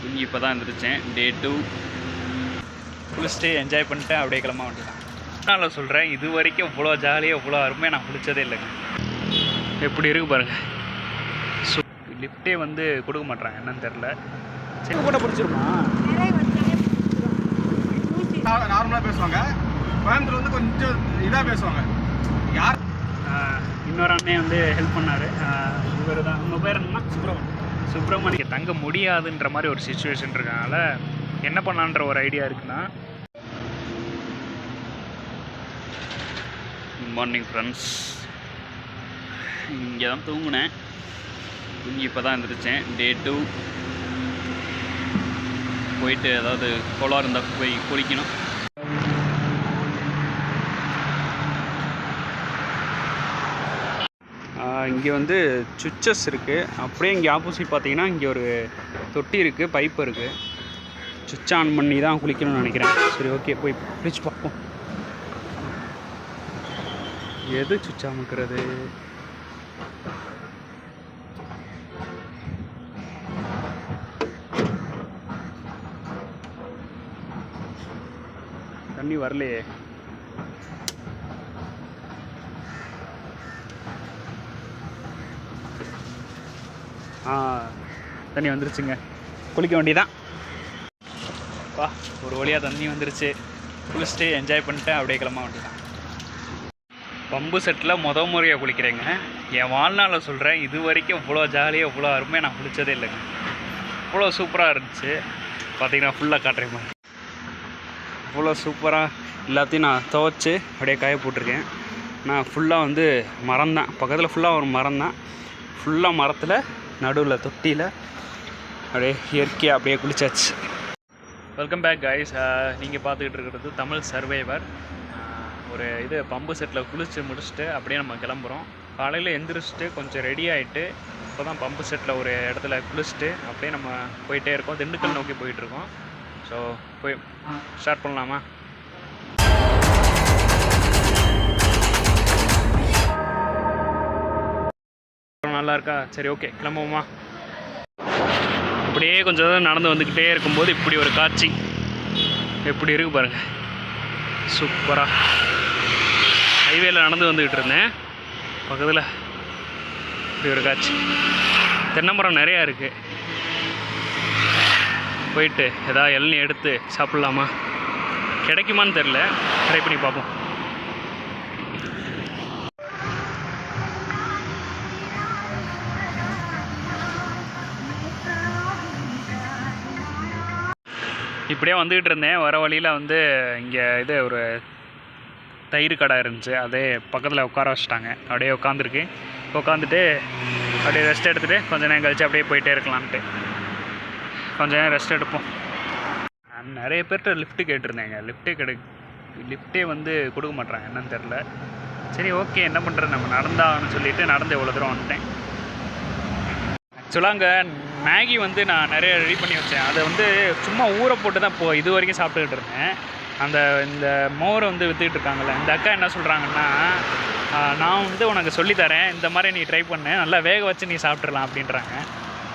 தூங்கி இப்போ தான் எழுந்திரிச்சேன். டே 2 குளிச்சுட்டு என்ஜாய் பண்ணிட்டு அப்படியே கிளம்ப வேண்டியதான். நான் சொல்கிறேன், இது வரைக்கும் இவ்வளோ ஜாலியாக இவ்வளோ அருமையாக நான் குளித்ததே இல்லைங்க. எப்படி இருக்கு பாருங்கள். ஸோ லிஃப்டே வந்து கொடுக்க மாட்டாங்க, என்னன்னு தெரில. சரி கூட பிடிச்சிருமா? நார்மலாக பேசுவாங்க, கோயம்புத்தூர் வந்து கொஞ்சம் இதாக பேசுவாங்க. யார் இன்னொரு அண்ணே வந்து ஹெல்ப் பண்ணார். இவர் தான். உங்கள் பேர் என்னன்னா? சுப்பிரமணியம். தங்க முடியாதுன்ற மாதிரி ஒரு சிச்சுவேஷன் இருக்கனால என்ன பண்ணான்ற ஒரு ஐடியா இருக்குன்னா, குட் மார்னிங் ஃப்ரெண்ட்ஸ். இங்கே தான் தூங்கினேன். தூங்கி இப்போ தான் எழுந்திரிச்சேன். டே 2 போயிட்டு ஏதாவது குளம் இருந்தால் போய் குளிக்கணும். இங்கே வந்து சுவிட்சஸ் இருக்குது. அப்படியே இங்கே ஆப்போசிட் பார்த்தீங்கன்னா இங்கே ஒரு தொட்டி இருக்குது, பைப் இருக்குது. சுவிட்ச் ஆன் பண்ணி தான் குளிக்கணும்னு நினைக்கிறேன். சரி, ஓகே, போய் குளிச்சு பார்ப்போம். எது சுவிட்ச் அமுக்கிறது? தண்ணி வரலையே. தண்ணி வந்துருச்சுங்க. குளிக்க வேண்டியதான். வா, ஒரு வழியாக தண்ணி வந்துருச்சு. குளிச்சுட்டு என்ஜாய் பண்ணிட்டு அப்படியே கிளம்ப வேண்டியதான். பம்பு செட்டில் முறையாக குளிக்கிறேங்க. என் வாழ்நாளில் சொல்கிறேன், இது வரைக்கும் இவ்வளோ ஜாலியாக இவ்வளோ அருமையாக நான் குளித்ததே இல்லைங்க. இவ்வளோ சூப்பராக இருந்துச்சு. பார்த்தீங்கன்னா ஃபுல்லாக காட்டுறேன் மாதிரி. இவ்வளோ சூப்பராக எல்லாத்தையும் நான் துவைச்சி அப்படியே காய போட்டிருக்கேன். நான் ஃபுல்லாக வந்து மரம் தான், பக்கத்தில் ஃபுல்லாக ஒரு மரம் தான். ஃபுல்லாக மரத்தில் நடுவில் தொட்டியில் அப்படியே இயற்கையாக அப்படியே குளிச்சாச்சு. Welcome back guys. நீங்கள் பார்த்துக்கிட்டு இருக்கிறது தமிழ் சர்வைவர். ஒரு இது பம்பு செட்டில் குளித்து முடிச்சுட்டு அப்படியே நம்ம கிளம்புறோம். காலையில் எந்திரிச்சிட்டு கொஞ்சம் ரெடி ஆகிட்டு இப்போ தான் பம்பு செட்டில் ஒரு இடத்துல குளிச்சுட்டு அப்படியே நம்ம போயிட்டே இருக்கோம். திண்டுக்கல் நோக்கி போயிட்டுருக்கோம். ஸோ போய் ஸ்டார்ட் பண்ணலாமா? நல்லா இருக்கா? சரி, ஓகே, கிளம்புவோமா? அப்படியே கொஞ்சம் நடந்து வந்துக்கிட்டே இருக்கும்போது இப்படி ஒரு காட்சி எப்படி இருக்குது பாருங்கள். சூப்பராக ஹைவேல நடந்து வந்துக்கிட்டு இருந்தேன். பக்கத்தில் இப்படி ஒரு காட்சி. தென்னைமரம் நிறையா இருக்குது. போயிட்டு எதாவது இளநீ எடுத்து சாப்பிட்லாமா? கிடைக்குமான்னு தெரில, ட்ரை பண்ணி பார்ப்போம். இப்படியே வந்துக்கிட்டு இருந்தேன். வர வழியில் வந்து இங்கே இது ஒரு தயிர் கடை இருந்துச்சு. அதே பக்கத்தில் உட்கார வச்சுட்டாங்க. அப்படியே உட்காந்துருக்கு. உட்காந்துட்டு அப்படியே ரெஸ்ட் எடுத்துகிட்டு கொஞ்சம் நேரம் கழிச்சு அப்படியே போயிட்டே இருக்கலான்ட்டு கொஞ்சம் நேரம் ரெஸ்ட் எடுப்போம். நிறைய பேர்கிட்ட லிஃப்ட்டு கேட்டிருந்தேங்க. லிஃப்ட்டே வந்து கொடுக்க மாட்டாங்க, என்னன்னு தெரில. சரி, ஓகே, என்ன பண்ணுறது, நம்ம நடந்தான்னு சொல்லிவிட்டு நடந்து எவ்வளோ தூரம் வந்துட்டேன். ஆக்சுவலாக அங்கே மேகி வந்து நான் நிறைய ரெடி பண்ணி வச்சேன். அதை வந்து சும்மா ஊற போட்டு தான் இப்போ இது வரைக்கும் சாப்பிட்டுக்கிட்டு இருந்தேன். இந்த மோரை வந்து விற்றுக்கிட்டு இருக்காங்கல்ல, இந்த அக்கா என்ன சொல்கிறாங்கன்னா, நான் வந்து உனக்கு சொல்லித்தரேன், இந்த மாதிரி நீ ட்ரை பண்ணு, நல்லா வேக வச்சு நீ சாப்பிட்றலாம் அப்படின்றாங்க.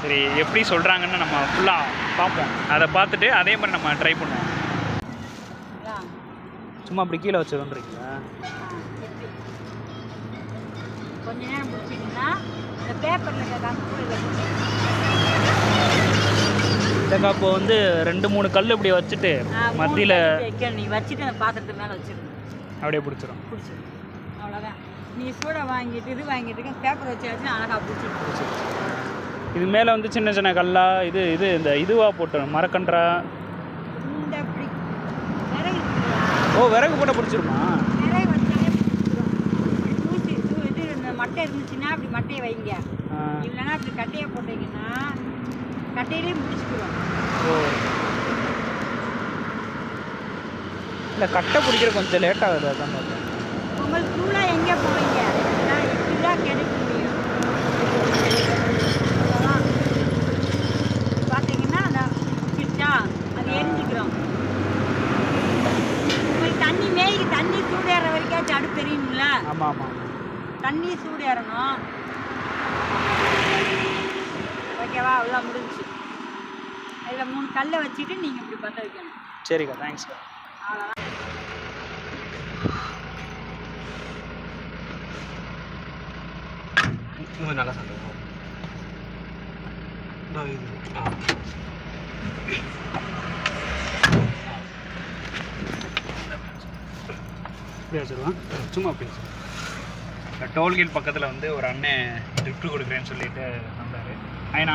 சரி, எப்படி சொல்கிறாங்கன்னு நம்ம ஃபுல்லாக பார்ப்போம். அதை பார்த்துட்டு அதே மாதிரி நம்ம ட்ரை பண்ணுவோம். சும்மா அப்படி கீழே வச்சு வந்துருக்கீங்களா? கொஞ்ச நேரம் பிடிச்சிங்கன்னா இந்த பேப்பரில் இல்லைக்கா, இப்போ வந்து 2-3 கல் இப்படி வச்சுட்டு மத்தியில் நீ வச்சுட்டு அந்த பாத்திரத்துக்கு மேலே வச்சுருக்கணும். அப்படியே பிடிச்சிடும். அவ்வளோதான். நீ சூடை வாங்கிட்டு இது வாங்கிட்டு பேப்பர் வச்சு வச்சு அழகாக பிடிச்சிடும். இது மேலே வந்து சின்ன சின்ன கல்லா இது இந்த இதுவாக போட்டு மரக்கன்றா இந்த இப்படி விறகு. ஓ, விறகு போட்டால் பிடிச்சிருமா? விறகு வச்சாலே பிடிச்சிடும். தூசி இது இந்த மட்டை இருந்துச்சுன்னா அப்படி மட்டையை வைங்க. இல்லைன்னா அப்படி கட்டையை போட்டிங்கன்னா கட்டையிலையும் பிடிச்சிக்கிறோம். ஓ, இல்லை, கட்டை பிடிக்கிற கொஞ்சம் லேட் ஆகுது. அதான் பார்த்தேன். உங்களுக்கு தூளாக எங்கே போவீங்க? இப்படி தான் கிடைக்க முடியும். பார்த்தீங்கன்னா அந்த பிடிச்சா அது எரிஞ்சிக்கிறோம். உங்களுக்கு தண்ணி சூடேற வரைக்கும் அடுப்பு தெரியுங்கள? ஆமாம் ஆமாம். தண்ணி சூடேறணும். ஓகேவா? அவ்வளோ முடிஞ்சு. அதில் 3 கல்லை வச்சுட்டு நீங்கள் இப்படி பற்ற வைக்கணும். சரிக்கா, தேங்க்ஸ்க்கா. அவ்வளோதான். நல்லா சாப்பிடுவோம். அப்படியே வச்சுருவான், சும்மா அப்படியே வச்சுருவான். டோல்கேட் பக்கத்தில் வந்து ஒரு அண்ணன் ட்ரிப்ட்டு கொடுக்குறேன்னு சொல்லிட்டு வந்தார். ஐயா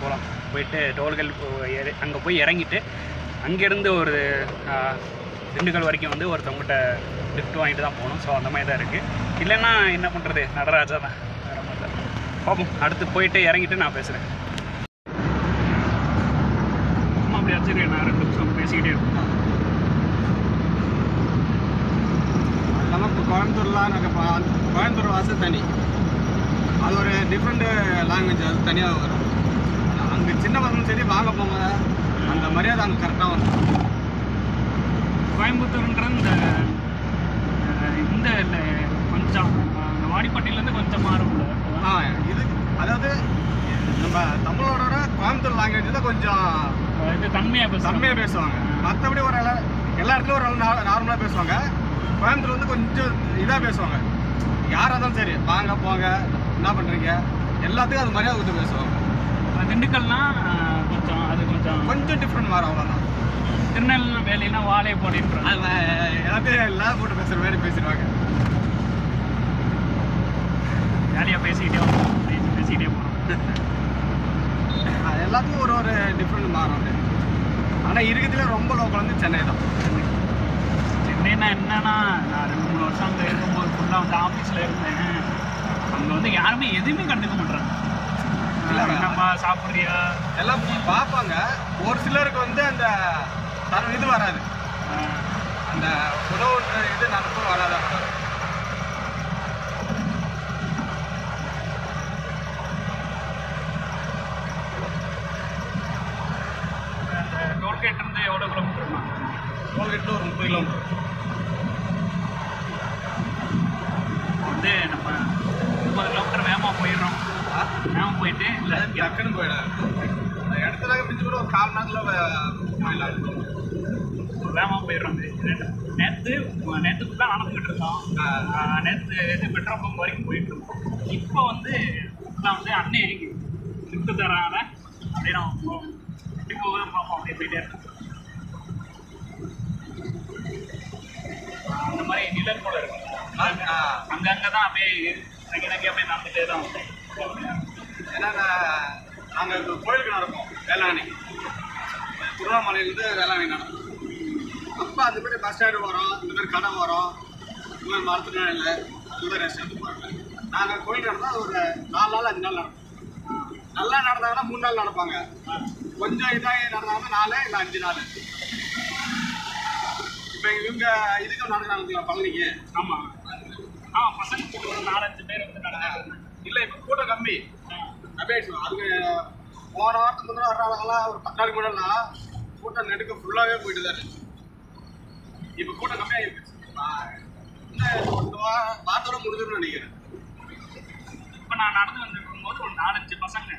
போகலாம், போயிட்டு டோல்கேட் அங்கே போய் இறங்கிட்டு அங்கேருந்து ஒரு திண்டுக்கல் வரைக்கும் வந்து ஒருத்தவங்ககிட்ட லிஃப்ட் வாங்கிட்டு தான் போகணும். ஸோ அந்த மாதிரி தான் இருக்குது. இல்லைன்னா என்ன பண்ணுறது, நடராஜா தான், வேறு மாதிரி தான். பார்ப்போம், அடுத்து போயிட்டு இறங்கிட்டு நான் பேசுகிறேன். சும்மா அப்படி வச்சுருக்கேன், நான் 2 நிமிஷம் பேசிக்கிட்டே இருக்கேன். அதெல்லாம் இப்போ கோயம்புத்தூர்லாம் நாங்கள் கோயம்புத்தூர் வாசல் தனி, அது ஒரு டிஃப்ரெண்ட்டு லாங்குவேஜ், அது தனியாக வரும். அங்கே சின்ன பசங்களும் சரி வாங்க போங்க, அந்த மரியாதை அங்கே கரெக்டாக வரும். கோயம்புத்தூர்ன்ற இந்த கொஞ்சம் வாடிப்பட்டியிலேருந்து கொஞ்சம் மாறும். இது அதாவது நம்ம தமிழோட கோயம்புத்தூர் லாங்குவேஜ் தான் கொஞ்சம் இது தன்மையாக பேசுவாங்க. மற்றபடி ஒரு எல்லா இடத்துலையும் ஒரு நார்மலாக பேசுவாங்க. கோயம்புத்தூர் வந்து கொஞ்சம் இதாக பேசுவாங்க. யாராக இருந்தாலும் சரி வாங்க போங்க, என்ன பண்ணுறீங்க, எல்லாத்துக்கும் அது மரியாதை கொடுத்து பேசுவாங்க. திண்டுக்கல்னா கொஞ்சம் டிஃப்ரெண்ட் மாறும், அவ்வளோதான். திருநெல்வேலினா வாழை போடின்றாங்க, எல்லாத்தையும் எல்லாம் போட்டு பேசுகிற மாதிரி பேசிடுவாங்க. ஜாலியாக பேசிக்கிட்டே போகிறோம். அது எல்லாத்துக்கும் ஒரு டிஃப்ரெண்ட் மாறும். ஆனால் இருக்கிறதுல ரொம்ப லோக்கல் வந்து சென்னை தான். சென்னைனா என்னன்னா, நான் 2-3 வருஷம் அங்கே இருக்கும்போது ஃபுல்லாக வந்து ஆஃபீஸில் இருந்தேன். அங்கே வந்து யாருமே எதுவுமே கண்டுக்க மாட்டாங்க. என்னம்மா சாப்பிட்றியா எல்லாம் பார்ப்பாங்க. ஒரு சிலருக்கு வந்து அந்த இது வராது, அந்த உணவு இது நடப்பு வராது. டோல்கேட் இருந்து எவ்வளோ கிலோமீட்டர்னா? டோல்கேட்டில் ஒரு 30 கிலோமீட்டர். வந்து நம்ம 30 கிலோமீட்டர் வேகமாக போயிடுறோம். வேகமாக போயிட்டு இல்லை டக்குன்னு போயிடாது. இடத்துல பிடிச்சி கூட ஒரு 1/4 மணி நேரத்தில் வேகமாக போயிடுறோம். நேற்று ஃபுல்லாக நடந்துக்கிட்டு இருக்கோம். நேற்று பெட்ரோல் பம்ப் வரைக்கும் போயிட்டு இருக்கோம். இப்போ வந்து ஃபுல்லாக வந்து அண்ணன் லிஃப்ட் தராங்க. அப்படியே நம்ம எப்படி போகுது பார்ப்போம், அப்படியே போயிட்டே இருக்கோம். அந்த மாதிரி நிழல் போல இருக்கும். அங்கங்கே தான் அப்படியே நகி அப்படியே நடந்துகிட்டே தான் வந்தேன். ஏன்னா நாங்கள் இப்போ கோயிலுக்கு நடப்போம், வேளாங்கண்ணி, திருவண்ணாமலையிலேருந்து வேளாங்கண்ணி நடப்போம். அப்போ அந்த மாதிரி பஸ் ஸ்டாண்டு வரோம், இந்த மாதிரி கடை வரோம், இந்த மாதிரி மரத்துக்கு இல்லை, இந்த மாதிரி ரெஸ்டாரண்ட் போகிறாங்க. நாங்கள் கோயில் நடந்தால் ஒரு 4 நாள் 5 நாள் நடப்போம். நல்லா நடந்தாங்கன்னா 3 நாள் நடப்பாங்க. கொஞ்சம் இதாக நடந்தாங்கன்னா 4 இல்லை 5 நாள். இப்போ இவங்க இதுக்கும் நடக்கிறாங்க பழனிக்கு. ஆமாம், பசங்க ஒரு 4-5 பேர் வந்து நடந்தாங்க. இல்லை இப்போ கூட்டம் கம்மி அப்படியே. அதுக்கு போன வாரத்துக்கு முன்னாடி வர்றாங்கலாம், ஒரு 10 நாளைக்கு முன்னாடிலாம் கூட்டம் நெடுக்க ஃபுல்லாகவே போயிட்டு தான் இருந்துச்சு. இப்போ கூட்டம் கம்மியாக இருக்குது. இந்த வாரத்தோட முடிஞ்சிடும்னு நினைக்கிறேன். இப்போ நான் நடந்து வந்துருக்கும் போது ஒரு 4-5 பசங்க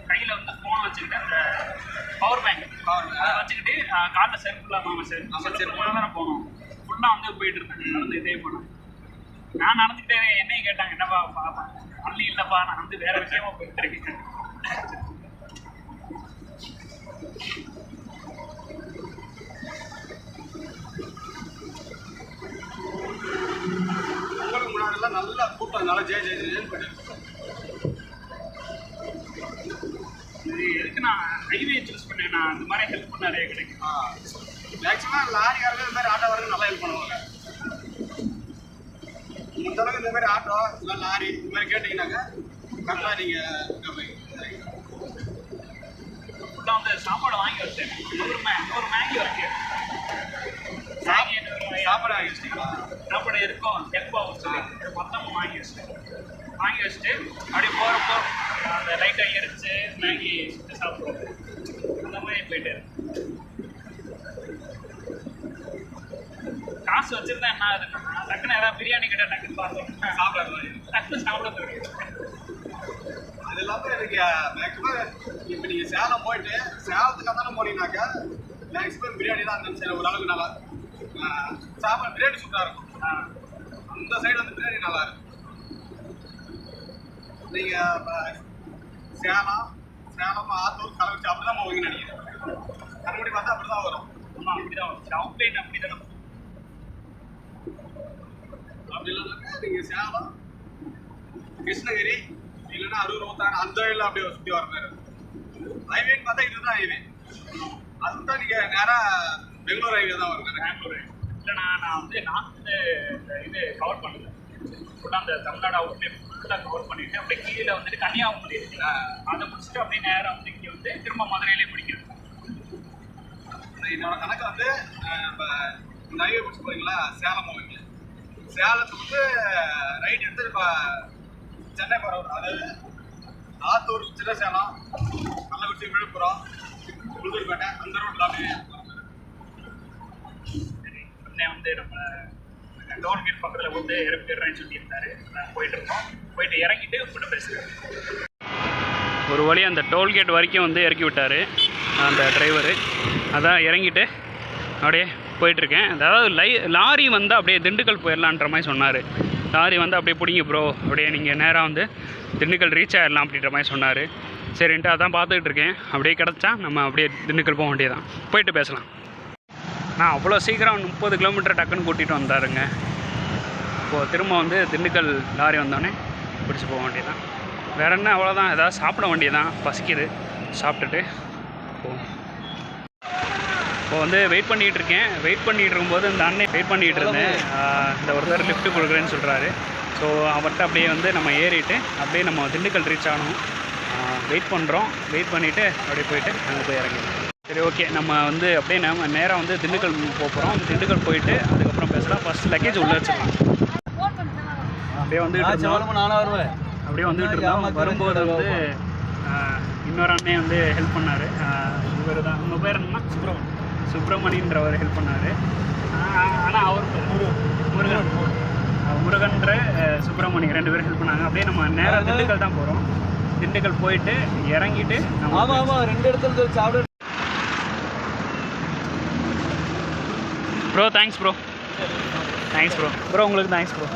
கையில் வந்து ஃபோன் வச்சுக்கிட்டு, அந்த பவர் பேங்க் அதை வச்சுக்கிட்டு காலில் செருப்புலாம் தானே போனோம். ஃபுல்லாக வந்து போயிட்டு இருந்தேன், நடந்து இதே போனேன். நான் நடந்துக்கிட்டே என்னையும் கேட்டாங்க, என்னப்பா பள்ளி இல்லைப்பா, நான் வந்து வேறு விஷயமா போயிட்டு இருக்கேன். உங்களுக்கு முன்னாடிலாம் நல்லா கூட்டம், நல்லா ஜெயின்னு போயிட்டு. இது எதுக்கு நான் ஹைவே சூஸ் பண்ணேன், நான் அந்த மாதிரி ஹெல்ப் பண்ண நிறைய கிடைக்கும். மேக்ஸிமம் லாரிக்காரங்க இந்த மாதிரி ஆட்டோக்காரங்க நல்லா ஹெல்ப் பண்ணுவாங்க. முடிஞ்சளவுக்கு இந்த மாதிரி ஆட்டோ இல்லை லாரி இந்த மாதிரி கேட்டிங்கன்னாக்க கரெக்டாக நீங்கள் ஃபுல்லாக வந்து சாப்பாடு வாங்கி வச்சேன். 100 மேகி வரைக்கும் சாப்பாடு வாங்கி வச்சிட்டீங்களா? சாப்பாடு இருக்கும் ஹெல்ப்பாக வச்சு மொத்தமாக வாங்கி வச்சுட்டு அப்படியே போகிறப்போ அந்த லைட்டாக எரிச்சு மேகி சுட்டு சாப்பிடுவோம். அந்த மாதிரி போயிட்டு காசு வச்சுருந்தா என்ன ஆகுதுன்னா, டக்குன்னு ஏதாவது பிரியாணி கிட்ட டக்குன்னு பார்த்தோம், டக்குன்னு சாப்பிட தெரியும். அது அது இல்லாமல் எனக்கு மேக்ஸிமம் இப்போ நீங்கள் சேலம் போயிட்டு சேலத்துக்கு தானே போனீங்கன்னாக்கா மேக்ஸிமம் பிரியாணி தான் அந்த சைடு ஓரளவுக்கு நல்லா சாப்பாடு பிரியாணி சூப்பராக இருக்கும். அந்த சைடு வந்து பிரியாணி நல்லா இருக்கும். நீங்கள் சேலம் ஆத்தூர் கலவச்சி அப்படி தான் போவீங்கன்னு நினைக்கிறேன். கருமடி பார்த்தா அப்படி தான் வரும். அப்படி தான் வரும். அவுட்லைன் அப்படி தானே அப்படி இல்லைனாக்கா நீங்கள் சேலம் கிருஷ்ணகிரி இல்லைன்னா அரூர் ஊத்தாங்க அந்த வழியில் அப்படியே சுற்றி வர மாதிரி இருக்கும். ஹைவேன்னு பார்த்தா இதுதான் ஹைவே. அது தான் நீங்கள் நேராக பெங்களூர் ஹைவே தான் வரும். பெங்களூர் ஹைவே இல்லைண்ணா நான் வந்து நார்த்து இது கவர் பண்ணுறேன் ஃபுல்லாக அந்த தமிழ்நாடு அவுட்லேயே ஃபுல்லாக கவர் பண்ணிவிட்டு அப்படியே கீழே வந்துட்டு கன்னியாகுமரி இருக்குல்ல அதை முடிச்சுட்டு அப்படியே நேராக வந்து இங்கே வந்து திரும்ப மதுரையிலே பிடிக்கிறது. என்னோட கணக்கு வந்து இப்போ இந்த ஹைவே பிடிச்சி போகிறீங்களா சேலம் போவீங்க. சேலத்துக்கு வந்து ரைட் எடுத்து இப்போ சென்னை போகிற ரோடு அதாவது ஆத்தூர் சின்ன சேலம் கள்ளக்குறிச்சி விழுப்புரம் புதுப்பேட்டை அந்த ரோட்டில் அப்படியே வந்து நம்ம டோல்கேட் பக்கத்தில் வந்து இறப்பிடுறேன்னு சொல்லியிருந்தாரு. போயிட்டு இருக்கோம். போயிட்டு இறங்கிட்டு உங்கள்கிட்ட பேசுகிறேன். ஒரு வழி அந்த டோல்கேட் வரைக்கும் வந்து இறக்கி விட்டார் அந்த டிரைவரு. அதான் இறங்கிட்டு அப்படியே போயிட்டுருக்கேன். அதாவது லாரி வந்து அப்படியே திண்டுக்கல் போயிடலான்ற மாதிரி சொன்னார். லாரி வந்து அப்படியே பிடிங்க ப்ரோ, அப்படியே நீங்கள் நேராக வந்து திண்டுக்கல் ரீச் ஆகிடலாம் அப்படின்ற மாதிரி சொன்னார். சரின்ட்டு அதான் பார்த்துக்கிட்டு இருக்கேன். அப்படியே கிடச்சா நம்ம அப்படியே திண்டுக்கல் போக வேண்டியதான். போயிட்டு பேசலாம். நான் அவ்வளோ சீக்கிரம் 30 கிலோமீட்டர் டக்குன்னு கூட்டிகிட்டு வந்தாருங்க. இப்போது திரும்ப வந்து திண்டுக்கல் லாரி வந்தோடனே பிடிச்சி போக வேண்டியதான். வேறு என்ன, அவ்வளோதான். ஏதாவது சாப்பிட வேண்டியதான். பசிக்குது, சாப்பிட்டுட்டு போவோம். இப்போ வந்து வெயிட் பண்ணிகிட்டு இருக்கேன். வெயிட் பண்ணிகிட்டு இருக்கும்போது இந்த அண்ணன் வெயிட் பண்ணிகிட்டு இருந்தேன். இந்த ஒருத்தர் லிஃப்ட்டு கொடுக்குறேன்னு சொல்கிறாரு. ஸோ அவர்கிட்ட அப்படியே வந்து நம்ம ஏறிட்டு அப்படியே நம்ம திண்டுக்கல் ரீச் ஆகணும். வெயிட் பண்ணுறோம். வெயிட் பண்ணிவிட்டு அப்படியே போயிட்டு அங்கே போய் இறங்கிடுவோம். சரி, ஓகே. நம்ம வந்து அப்படியே நம்ம நேராக வந்து திண்டுக்கல் போகிறோம். திண்டுக்கல் போயிட்டு அதுக்கப்புறம் பேசலாம். ஃபஸ்ட் லக்கேஜ் உள்ளே வச்சிடலாம். அப்படியே வந்துகிட்டு இருந்தோம். அப்படியே வந்துகிட்டு இருந்தோம். வரும்போது வந்து இன்னொரு அண்ணே வந்து ஹெல்ப் பண்ணார். இவர் தான். உங்கள் பேர் என்னன்னா? சுப்பிரமணியன்றவர் ஹெல்ப் பண்ணார். ஆனால் அவர் முருகன்ற சுப்பிரமணியன் 2 பேரும் ஹெல்ப் பண்ணாங்க. அப்படியே நம்ம நேராக திண்டுக்கல் தான் போகிறோம். திண்டுக்கல் போயிட்டு இறங்கிட்டு நம்ம 2 இடத்துல சாப்பிட. Bro thanks bro. Thanks bro. Bro உங்களுக்கு தேங்க்ஸ் ப்ரோ.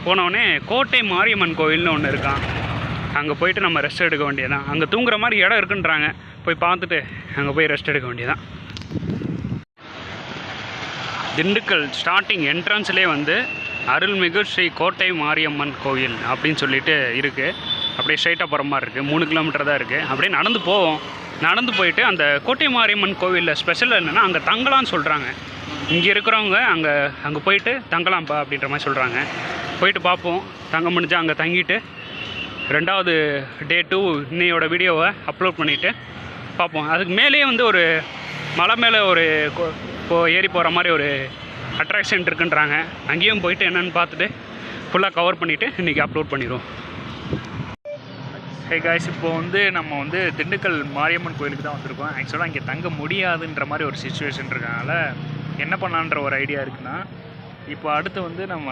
போனவுடனே கோட்டை மாரியம்மன் கோவில்னு ஒன்று இருக்கான். அங்கே போயிட்டு நம்ம ரெஸ்ட் எடுக்க வேண்டியதான். அங்கே தூங்குற மாதிரி இடம் இருக்குன்றாங்க. போய் பார்த்துட்டு அங்கே போய் ரெஸ்ட் எடுக்க வேண்டியதான். திண்டுக்கல் ஸ்டார்டிங் என்ட்ரன்ஸ்லேயே வந்து அருள்மிகு ஸ்ரீ கோட்டை மாரியம்மன் கோவில் அப்படின்னு சொல்லிட்டு இருக்குது. அப்படியே ஸ்ட்ரைட்டாக போகிற மாதிரி இருக்குது. 3 கிலோமீட்டர் தான் இருக்குது. அப்படியே நடந்து போவோம். நடந்து போயிட்டு அந்த கோட்டை மாரியம்மன் கோவிலில் ஸ்பெஷல் என்னென்னா அங்கே தங்கலாம்னு சொல்கிறாங்க. இங்கே இருக்கிறவங்க அங்கே போயிட்டு தங்கலாம்ப்பா அப்படின்ற மாதிரி சொல்கிறாங்க. போயிட்டு பார்ப்போம். தங்க முடிஞ்சால் அங்கே தங்கிட்டு 2வது டே 2 இன்னையோட வீடியோவை அப்லோட் பண்ணிவிட்டு பார்ப்போம். அதுக்கு மேலேயே வந்து ஒரு மலை மேலே ஒரு ஏறி போகிற மாதிரி ஒரு அட்ராக்ஷன் இருக்குன்றாங்க. அங்கேயும் போயிட்டு என்னென்னு பார்த்துட்டு ஃபுல்லாக கவர் பண்ணிவிட்டு இன்றைக்கி அப்லோட் பண்ணிடுவோம். ஹே காய்ஸ், இப்போது வந்து நம்ம வந்து திண்டுக்கல் மாரியம்மன் கோயிலுக்கு தான் வந்திருக்கோம். ஆக்சுவலாக இங்கே தங்க முடியாதுன்ற மாதிரி ஒரு சுச்சுவேஷன் இருக்கனால என்ன பண்ணலான்ற ஒரு ஐடியா இருக்குன்னா, இப்போ அடுத்து வந்து நம்ம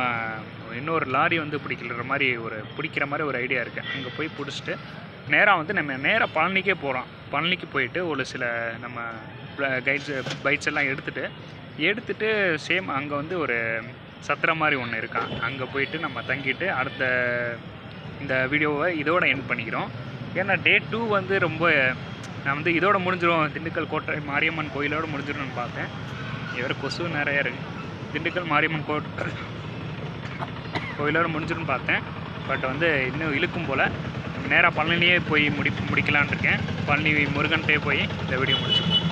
இன்னொரு லாரி வந்து பிடிக்கிற மாதிரி ஒரு ஐடியா இருக்குது. அங்கே போய் பிடிச்சிட்டு நம்ம நேராக பழனிக்கே போகிறோம். பழனிக்கு போயிட்டு ஒரு சில நம்ம பைட்ஸ் எல்லாம் எடுத்துகிட்டு சேம் அங்கே வந்து ஒரு சத்திரம் மாதிரி ஒன்று இருக்கான். அங்கே போயிட்டு நம்ம தங்கிட்டு அடுத்த இந்த வீடியோவை இதோட எண்ட் பண்ணிக்கிறோம். ஏன்னா டே 2 வந்து ரொம்ப நான் வந்து இதோட முடிஞ்சிடும். திண்டுக்கல் கோட்டை மாரியம்மன் கோயிலோடு முடிஞ்சிடும்னு பார்த்தேன். இவர் கொசு நிறையா இருக்குது. திண்டுக்கல் மாரியம்மன் கோயிலோடு முடிஞ்சிடும்னு பார்த்தேன். பட் வந்து இன்னும் இழுக்கும் போல் நேராக பழனிலேயே போய் முடிக்கலான் இருக்கேன். பழனி முருகன்கிட்டே போய் இந்த வீடியோ முடிச்சுப்போம்.